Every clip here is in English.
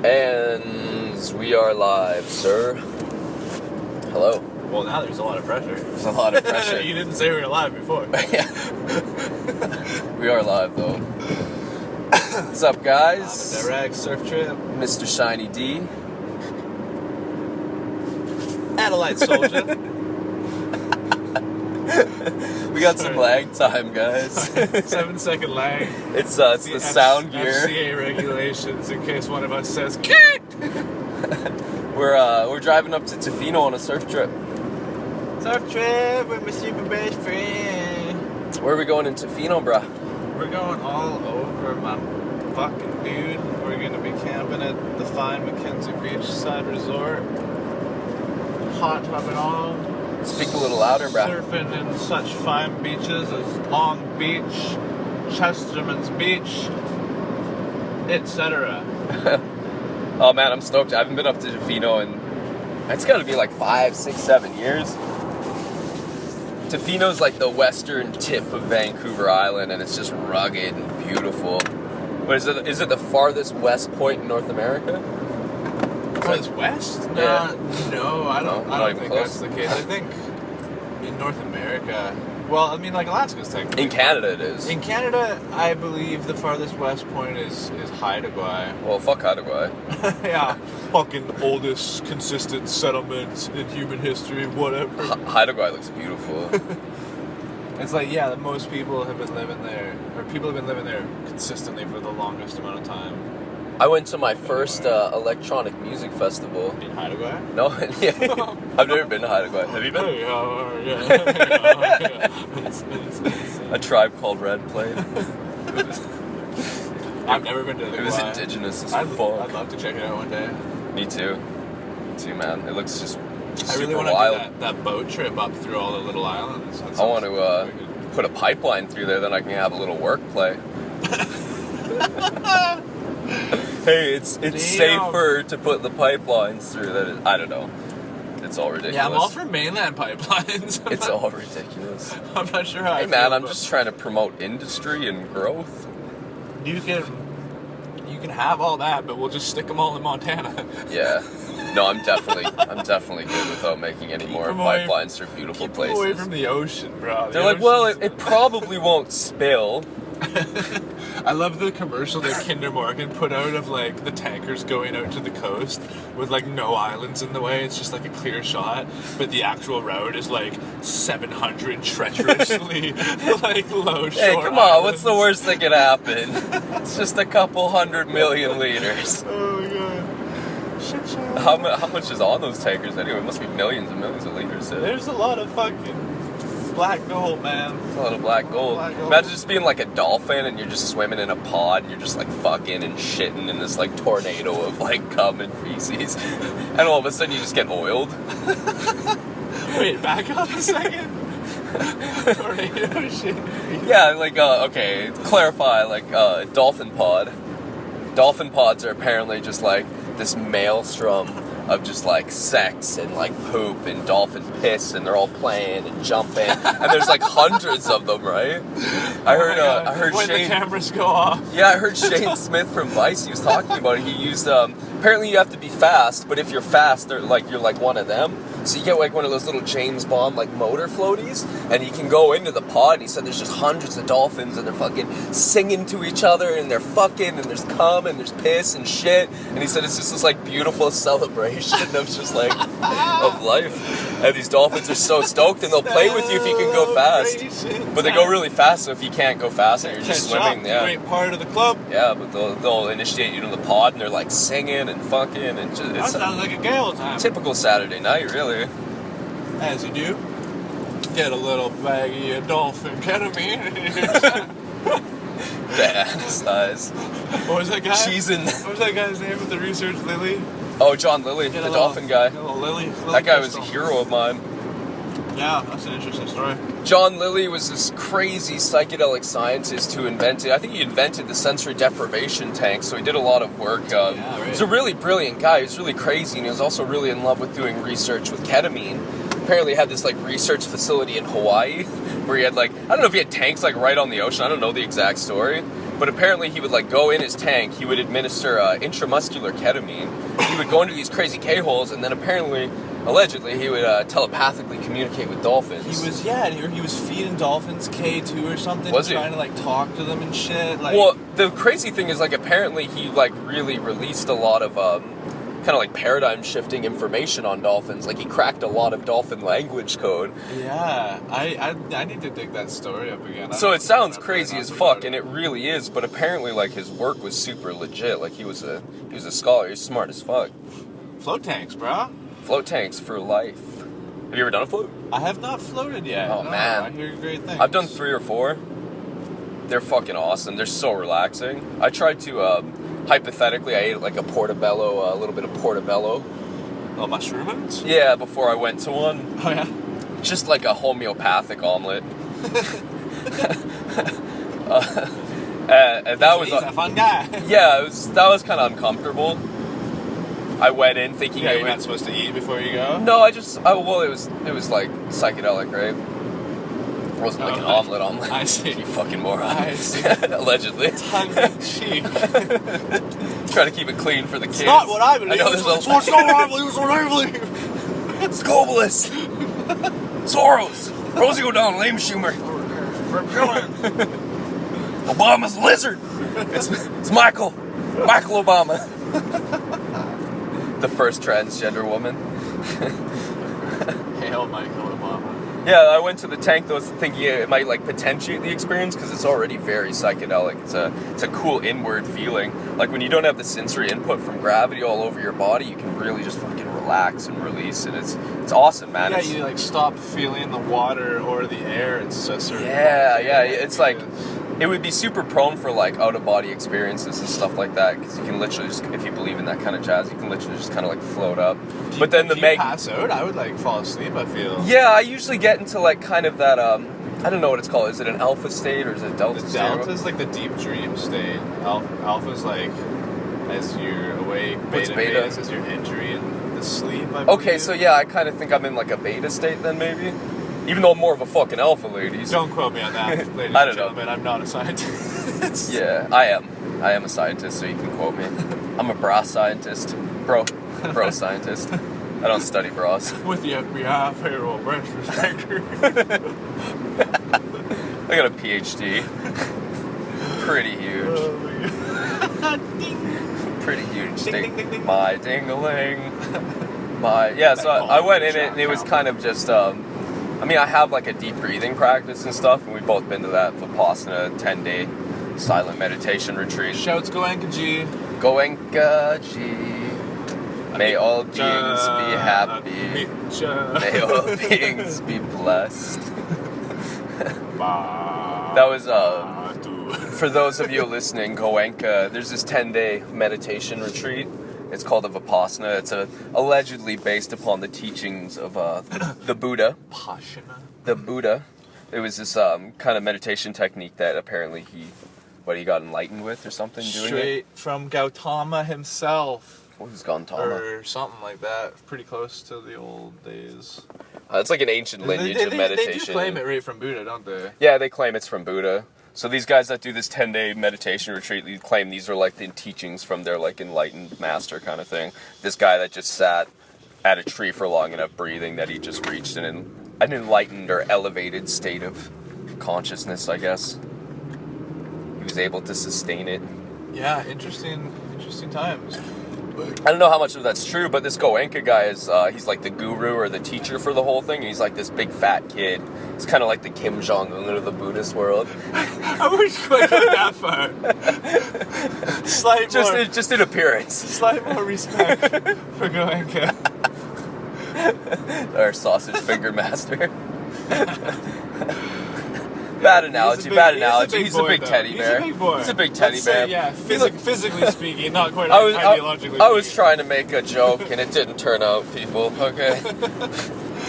And we are live, sir. Hello. Well, now there's a lot of pressure. There's a lot of pressure. You didn't say we were live before. Yeah. We are live, though. What's up, guys? Direct surf trip. Mr. Shiney D. Adelaide Souljah. We got some lag time, guys. 7-second lag. It's the sound gear. FCA regulations in case one of us says We're driving up to Tofino on a surf trip. Surf trip with my super best friend. Where are we going in Tofino, bruh? We're going all over, my fucking dude. We're gonna be camping at the fine Mackenzie Beachside Resort. Hot tubbing on. Speak a little louder, bruh. Surfing in such fine beaches as Long Beach, Chesterman's Beach, etc. Oh man, I'm stoked. I haven't been up to Tofino in, it's gotta be like 5, 6, 7 years. Tofino's like the western tip of Vancouver Island, and it's just rugged and beautiful. What is it? Is it the farthest west point in North America? Farthest west? Yeah. No, I don't think close. that's the case. I think in North America, well, I mean, like Alaska's technically. In Canada it is. In Canada, I believe the farthest west point is Goenka Guy. Well, fuck Goenka Guy. Yeah, fucking oldest consistent settlement in human history, whatever. Goenka Guy looks beautiful. It's like, yeah, most people have been living there, or people have been living there consistently for the longest amount of time. I went to my first electronic music festival. In Goenka Guy? No, yeah. I've never been to Goenka Guy. Have you been? Yeah. A Tribe Called Red played. I've never been to the It was Guy. indigenous as I'd fuck. love to check it out one day. Me too. Me too, man. It looks just I really super want to wild. do that boat trip up through all the little islands. I want to put a pipeline through there, then I can have a little work play. Hey, it's safer to put the pipelines through than I don't know. It's all ridiculous. Yeah, I'm all for mainland pipelines. It's all ridiculous. I'm not sure how I Hey feel man, I'm about- just trying to promote industry and growth. You can have all that, but we'll just stick them all in Montana. Yeah. No, I'm definitely good without making any more them away- pipelines through beautiful Keep places. away from the ocean, bro. They're like, well, it probably won't spill. I love the commercial that Kinder Morgan put out of like the tankers going out to the coast with like no islands in the way. It's just like a clear shot, but the actual route is like 700 treacherously like low shore. Hey, come on, islands. what's the worst that could happen? It's just a couple 100 million liters. Oh my god. Shit, shit. How much is on those tankers anyway? It must be millions and millions of liters. There's a lot of fucking black gold, man. It's a lot of black gold. Black gold. Imagine just being like a dolphin and you're just swimming in a pod and you're just like fucking and shitting in this like tornado of like cum and feces. And all of a sudden you just get oiled. Wait, back up a second. Tornado shit. Yeah, like, okay, clarify, like, dolphin pod. Dolphin pods are apparently just like this maelstrom of just like sex and like poop and dolphin piss, and they're all playing and jumping, and there's like hundreds of them, right? I heard when Shane. the cameras go off. Yeah, I heard Shane Smith from Vice. He was talking about it. He used apparently you have to be fast, but if you're fast, you're like one of them. So you get like one of those little James Bond like motor floaties, and you can go into the pod. And he said there's just hundreds of dolphins, and they're fucking singing to each other, and they're fucking, and there's cum, and there's piss and shit. And he said it's just this like beautiful celebration of just like of life. And these dolphins are so stoked, and they'll play with you if you can go fast. But they go really fast, so if you can't go fast and you're just swimming, yeah. Great part of the club. Yeah, but they'll initiate you to the pod, and they're like singing and fucking, and just, That it's sounds like a gale time. typical Saturday night, really. As you do. Get a little baggie of dolphin ketamine. Damn, size. What was that guy? Cheesing. What was that guy's name with the research? Lily? Oh, John Lilly, the dolphin guy. Get a little Lily. That guy was a hero of mine. Yeah, that's an interesting story. John Lilly was this crazy psychedelic scientist who invented, I think he invented the sensory deprivation tank, so he did a lot of work. Right. He's a really brilliant guy. He was really crazy, and he was also really in love with doing research with ketamine. Apparently he had this like research facility in Hawaii where he had like, I don't know if he had tanks like right on the ocean, I don't know the exact story, But apparently he would like go in his tank, he would administer intramuscular ketamine. He would go into these crazy K-holes, and then apparently, allegedly, he would telepathically communicate with dolphins. He was feeding dolphins K2 or something, Was he? trying to like talk to them and shit. Like, well, the crazy thing is like apparently he like really released a lot of kind of like paradigm shifting information on dolphins. Like he cracked a lot of dolphin language code. yeah, I need to dig that story up again. So it sounds crazy as fuck, and it really is. But apparently, like his work was super legit. Like he was a scholar. He's smart as fuck. Float tanks, bro. Float tanks for life. Have you ever done a float? I have not floated yet. Oh, No, man. I hear great things. I've done 3 or 4. They're fucking awesome. They're so relaxing. I tried to, hypothetically, I ate like a portobello, a little bit of portobello. Oh, mushrooms? Yeah, before I went to one. Oh yeah. Just like a homeopathic omelet. And that was He's a fun guy. yeah, that was kind of uncomfortable. I went in thinking Yeah, it you're would. not supposed to eat before you go. No, well, it was like psychedelic, right? It wasn't like an omelet. I see. You fucking moron. I see. Allegedly. Tongue in cheek. Trying to keep it clean for the kids. It's not what I believe. I know there's It's what I believe. It's globalists. Soros. Rosie O'Donnell, Amy Schumer. Obama's lizard. It's Michael Obama. The first transgender woman. Hail Michael Obama. Yeah, I went to the tank though thinking it might like potentiate the experience because it's already very psychedelic. It's a cool inward feeling. Like when you don't have the sensory input from gravity all over your body, you can really just fucking relax and release, and it's awesome, man. Yeah, It's- you like stop feeling the water or the air. It's just sort of yeah, it's like it would be super prone for like out of body experiences and stuff like that because you can literally just, if you believe in that kind of jazz, you can literally just kind of like float up. But then Do you pass out? I would like fall asleep. I feel. Yeah, I usually get into like kind of that I don't know what it's called. Is it an alpha state or is it a delta The state? delta is like the deep dream state. Alpha's like as you're awake. What's Beta beta? is as you're entering the sleep. I Okay, believe. so yeah, I kind of think I'm in like a beta state then maybe. Even though I'm more of a fucking alpha, ladies. Don't quote me on that, ladies I and don't know. gentlemen. I'm not a scientist. Yeah, I am. I am a scientist, so you can quote me. I'm a bra scientist. Bro scientist. I don't study bras. With the FBI payroll breast restrictor. I got a PhD. Pretty huge. Oh my god. Pretty huge. Ding, ding, ding, ding. My ding-a-ling. So I went in it and it was kind of just I mean, I have like a deep breathing practice and stuff, and we've both been to that Vipassana 10-day silent meditation retreat. Shouts Goenka G. Goenka G. May all beings be happy. May all beings be blessed. That was for those of you listening, Goenka. There's this 10-day meditation retreat. It's called a Vipassana. It's allegedly based upon the teachings of the Buddha. Pashana. The Buddha. It was this kind of meditation technique that apparently he got enlightened with or something doing it. Straight from Gautama himself. What was Gautama? Or something like that. Pretty close to the old days. It's like an ancient lineage of meditation. They do claim it right from Buddha, don't they? Yeah, they claim it's from Buddha. So these guys that do this 10-day meditation retreat, they claim these are like the teachings from their like enlightened master kind of thing. This guy that just sat at a tree for long enough breathing that he just reached an enlightened or elevated state of consciousness, I guess. He was able to sustain it. Yeah, interesting times. I don't know how much of that's true, but this Goenka guy is, he's like the guru or the teacher for the whole thing. He's like this big fat kid. It's kind of like the Kim Jong-un of the Buddhist world. I wish I could that far. Just in appearance. Slight more respect for Goenka. Our sausage finger master. Bad analogy. He's a big teddy bear. He's a big boy. He's a big teddy bear. Yeah, physically speaking, not quite ideologically. I was trying to make a joke and it didn't turn out, people. Okay.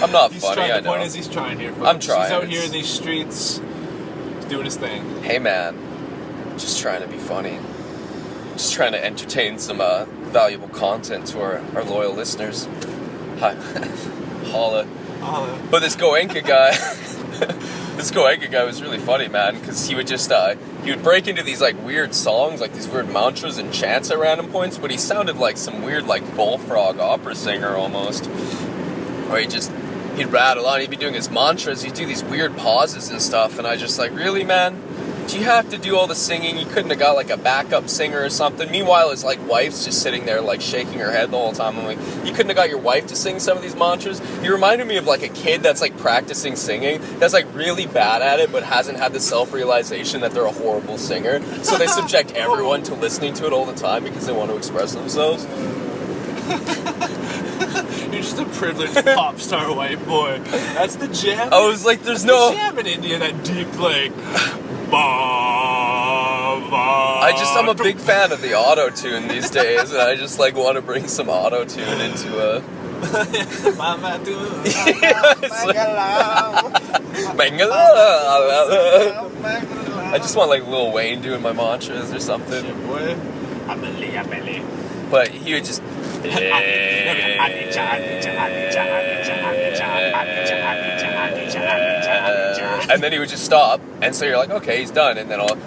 I'm not funny, I know. The point is he's trying here, folks. I'm trying. He's out here in these streets doing his thing. Hey, man. Just trying to be funny. Just trying to entertain some valuable content to our loyal listeners. Hi. Holla. But this Goenka guy... This Goenka guy was really funny, man, because he would just, he would break into these like weird songs, like these weird mantras and chants at random points, but he sounded like some weird like bullfrog opera singer almost. Or he'd rattle on, he'd be doing his mantras, he'd do these weird pauses and stuff, and I just like, really, man? Do you have to do all the singing? You couldn't have got like a backup singer or something. Meanwhile, his like wife's just sitting there like shaking her head the whole time. I'm like, you couldn't have got your wife to sing some of these mantras? He reminded me of like a kid that's like practicing singing, that's like really bad at it, but hasn't had the self-realization that they're a horrible singer. So they subject everyone to listening to it all the time because they want to express themselves. You're just a privileged pop star white boy. That's the jam. I was like, there's no jam in India, that deep like. I'm a big fan of the auto-tune these days, and I just like want to bring some auto-tune into a... I just want like Lil Wayne doing my mantras or something. But he would just... And then he would just stop, and so you're like, okay, he's done, and then I'll...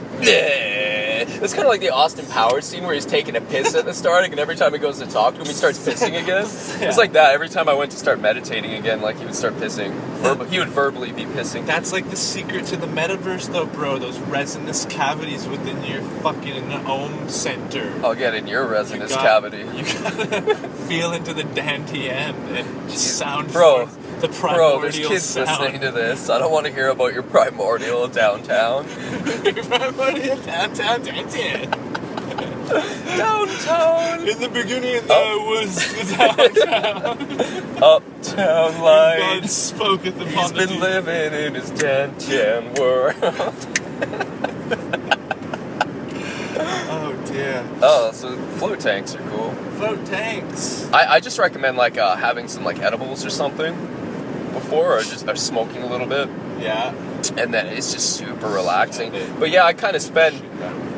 It's kind of like the Austin Powers scene where he's taking a piss at the start, and every time he goes to talk to him, he starts pissing again. Yeah. It's like that. Every time I went to start meditating again, like, he would start pissing. He would verbally be pissing. That's like the secret to the metaverse, though, bro. Those resinous cavities within your fucking ohm center. I'll get in your resinous cavity. You gotta feel into the dantian and just sound bro, forth the primordial there's kids sound. listening to this. I don't want to hear about your primordial downtown. Your primordial downtown dantian. Downtown. In the beginning, there was the downtown. Uptown light. God spoketh upon He's been living in his dantian world. Oh dear. Oh, so float tanks are cool. Float tanks. I just recommend like having some like edibles or something before, or smoking a little bit. Yeah. And then it's just super relaxing. But yeah, I kind of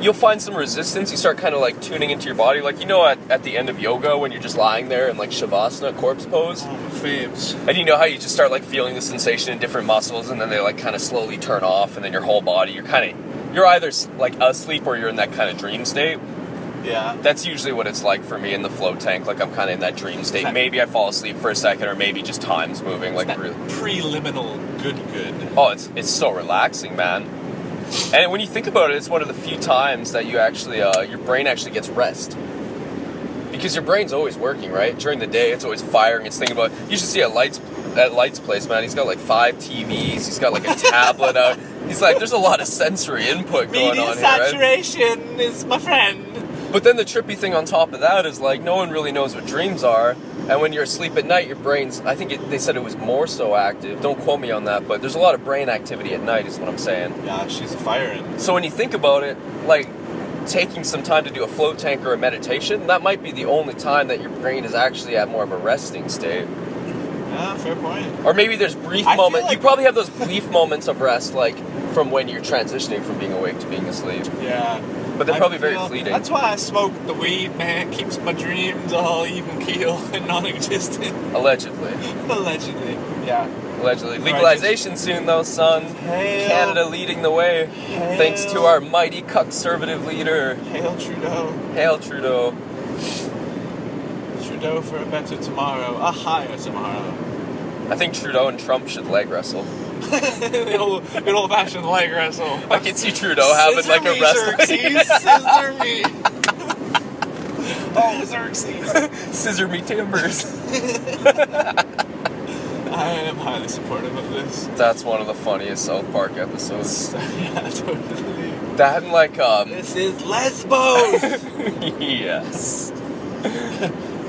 you'll find some resistance. You start kind of like tuning into your body. Like, you know, at the end of yoga when you're just lying there in like Shavasana, corpse pose. Oh, faves. And you know how you just start like feeling the sensation in different muscles, and then they like kind of slowly turn off, and then your whole body, you're either like asleep or you're in that kind of dream state. Yeah. That's usually what it's like for me in the float tank. Like, I'm kind of in that dream state. Maybe I fall asleep for a second, or maybe just time's moving. Like, really. Preliminal good. Oh, it's so relaxing, man. And when you think about it, it's one of the few times that you actually, your brain actually gets rest. Because your brain's always working, right? During the day, it's always firing. It's thinking about... You should see at Light's place, man. He's got like 5 TVs. He's got like a tablet out. He's like, there's a lot of sensory input going on here, right? Media saturation is my friend. But then the trippy thing on top of that is, like, no one really knows what dreams are. And when you're asleep at night, your brain's... I think they said it was more so active. Don't quote me on that, but there's a lot of brain activity at night is what I'm saying. Yeah, she's firing. So when you think about it, like, taking some time to do a float tank or a meditation, that might be the only time that your brain is actually at more of a resting state. Yeah, fair point. Or maybe there's brief moments... You probably have those brief moments of rest, like, from when you're transitioning from being awake to being asleep. Yeah. But they're probably very fleeting. That's why I smoke the weed, man. It keeps my dreams all even keel and non-existent. Allegedly. Allegedly, yeah. Allegedly. Legalization soon, though, son. Hail. Canada leading the way. Hail. Thanks to our mighty conservative leader. Hail Trudeau. Hail Trudeau. Trudeau for a better tomorrow. A higher tomorrow. I think Trudeau and Trump should leg wrestle. Good old-fashioned leg wrestle. I can see Trudeau having like a wrestling. Scissor me. Oh, Xerxes. Scissor me timbers. I am highly supportive of this. That's one of the funniest South Park episodes. Yeah, totally. That and like This is Lesbos. Yes.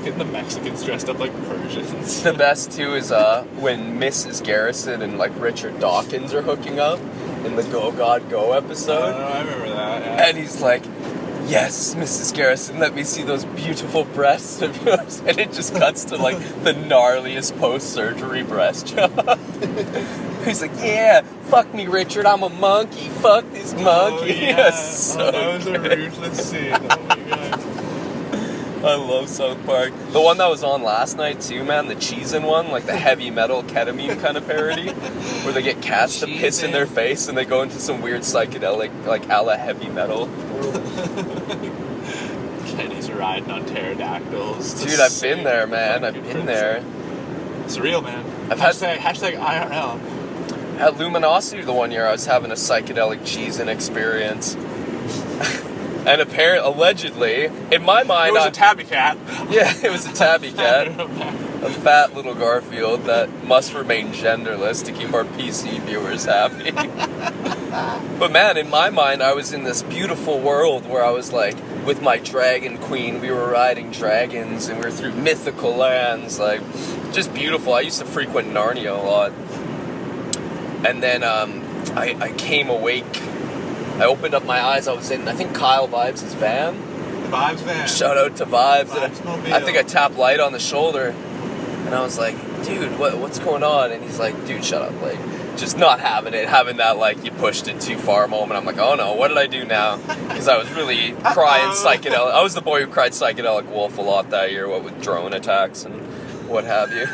Getting the Mexicans dressed up like Persians. The best too is when Mrs. Garrison and like Richard Dawkins are hooking up in the Go God Go episode. Oh, I remember that. Yeah. And he's like, "Yes, Mrs. Garrison, let me see those beautiful breasts of yours." And it just cuts to like the gnarliest post-surgery breast job. He's like, "Yeah, fuck me, Richard. I'm a monkey. Fuck this monkey." Oh, yeah. Yes, so that was a ruthless scene. Oh my god. I love South Park. The one that was on last night too, man, the cheesin' one, like the heavy metal ketamine kind of parody, where they get cats to piss in their face and they go into some weird psychedelic, like a la heavy metal. Kenny's riding on pterodactyls. Dude, I've been there, man. I've been there. It's real, man. Hashtag IRL. At Luminosity the one year, I was having a psychedelic cheesin' experience. And allegedly, in my mind... It was a tabby cat. Yeah, it was a tabby cat. A fat little Garfield that must remain genderless to keep our PC viewers happy. But man, in my mind, I was in this beautiful world where I was like, with my dragon queen, we were riding dragons and we were through mythical lands, like, just beautiful. I used to frequent Narnia a lot. And then I came awake. I opened up my eyes. I was in, I think, Kyle Vibes' van. Vibes van. Shout out to Vibes. Vibes I think I tapped Light on the shoulder. And I was like, dude, what's going on? And he's like, dude, shut up. Like, just not having it. Having that, like, you pushed it too far moment. I'm like, oh no, what did I do now? Because I was really crying psychedelic. I was the boy who cried Psychedelic Wolf a lot that year, what with drone attacks and what have you.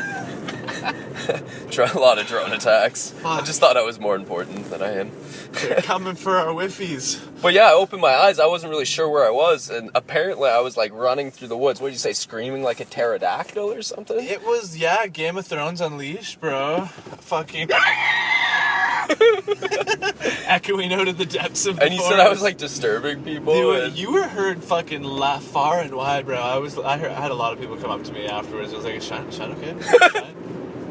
A lot of drone attacks. Fuck. I just thought I was more important than I am. They're coming for our whiffies. But yeah, I opened my eyes. I wasn't really sure where I was, and apparently I was like running through the woods. What did you say? Screaming like a pterodactyl or something? It was, yeah, Game of Thrones Unleashed, bro. Fucking echoing out of the depths of the And you forest. said I was like disturbing people. Dude, you were heard fucking far and wide, bro. I had a lot of people come up to me afterwards. I was like, is Shine okay? Shine?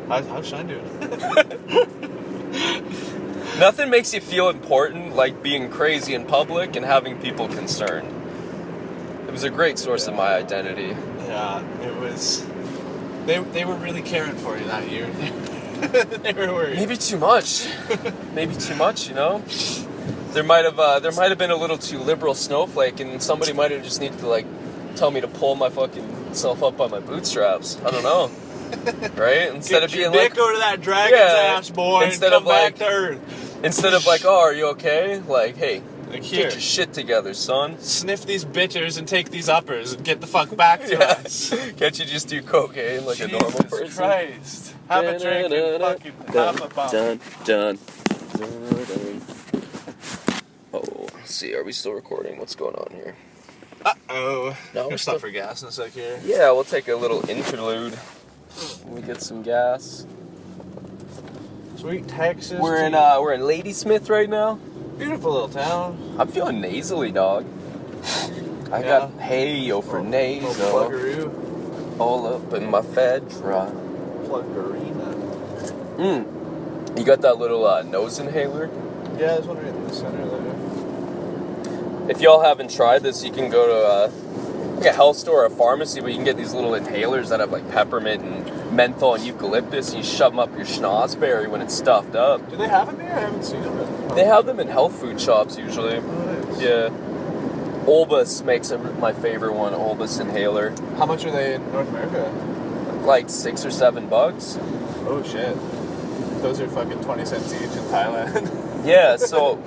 How's Shine doing? Nothing makes you feel important like being crazy in public and having people concerned. It was a great source of my identity. Yeah, it was. They were really caring for you that year. They were worried. Maybe too much. Maybe too much, you know? There might have been a little too liberal snowflake, and somebody might have just needed to like tell me to pull my fucking self up by my bootstraps. I don't know. Right? Instead of being like, over to that dragon's ass, boy, instead and of come like, back to Earth. Instead of like, oh, are you okay? Like, hey, like, here, get your shit together, son. Sniff these bitters and take these uppers and get the fuck back to us. Can't you just do cocaine like Jesus a normal person? Jesus Christ. Have a drink and fucking have a bomb. Dun. Oh, let's see, are we still recording? What's going on here? Uh-oh. No, we're stop for gas in a sec here. Yeah, we'll take a little interlude. We get some gas. Sweet Texas. We're in Ladysmith right now. Beautiful little town. I'm feeling nasally, dog. I got hey-yo for nasal. All up in my Fedra. Pluggerina. You got that little nose inhaler? Yeah, there's one right in the center there. If y'all haven't tried this, you can go to like a health store or a pharmacy, but you can get these little inhalers that have like peppermint and menthol and eucalyptus, and you shove them up your schnozberry when it's stuffed up. Do they have them here? I haven't seen them. They have them in health food shops usually. Oh, nice. Yeah. Olbus makes my favorite one, Olbus inhaler. How much are they in North America? Like $6 or $7. Oh shit. Those are fucking 20 cents each in Thailand. Yeah, so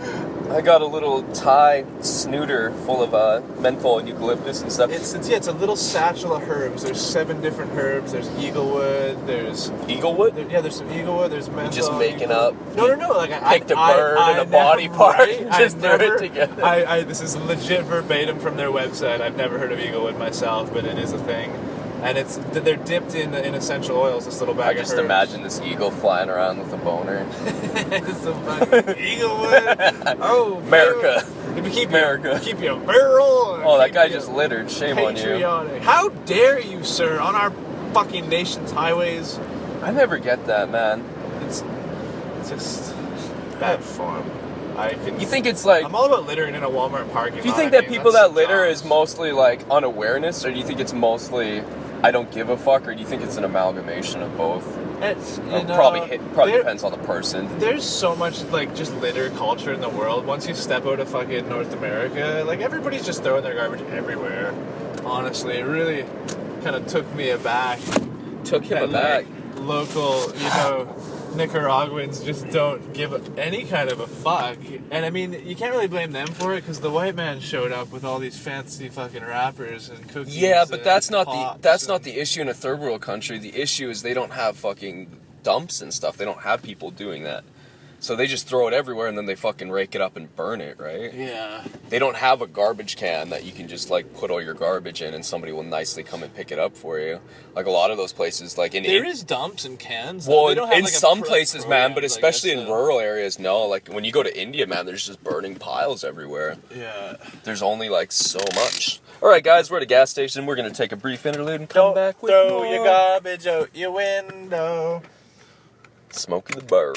I got a little Thai snooter full of menthol and eucalyptus and stuff. It's a little satchel of herbs. There's 7 different herbs. There's eaglewood. There's Eaglewood? There's some eaglewood. There's menthol. Just making up. No. Like picked a bird and a body part. Right? Just threw it together. This is legit verbatim from their website. I've never heard of eaglewood myself, but it is a thing. And they're dipped in essential oils. This little bag of herbs. I just imagine this eagle flying around with a boner. It's a fucking eaglewood. Oh, America. Keep America. Keep your barrel. Oh, that guy just littered. Shame patriotic. on you. How dare you, sir, on our fucking nation's highways? I never get that, man. It's just bad form. You think it's like... I'm all about littering in a Walmart parking lot. Do you think that people that litter is mostly like unawareness, or do you think it's mostly I don't give a fuck, or do you think it's an amalgamation of both? It's probably depends on the person. There's so much like just litter culture in the world. Once you step out of fucking North America, like everybody's just throwing their garbage everywhere. Honestly, it really kind of took me aback. Took him aback. Like, local, Nicaraguans just don't give any kind of a fuck. And I mean, you can't really blame them for it because the white man showed up with all these fancy fucking wrappers and cookies. Yeah, but that's not and the issue in a third world country. The issue is they don't have fucking dumps and stuff. They don't have people doing that. So they just throw it everywhere and then they fucking rake it up and burn it, right? Yeah. They don't have a garbage can that you can just like put all your garbage in and somebody will nicely come and pick it up for you. Like a lot of those places, like there is dumps and cans. Well, they don't have, in like, some places, man, but program, especially in rural areas, no. Like when you go to India, man, there's just burning piles everywhere. Yeah. There's only like so much. All right, guys, we're at a gas station. We're gonna take a brief interlude and come back with more. Throw your garbage out your window. Smoking the burr.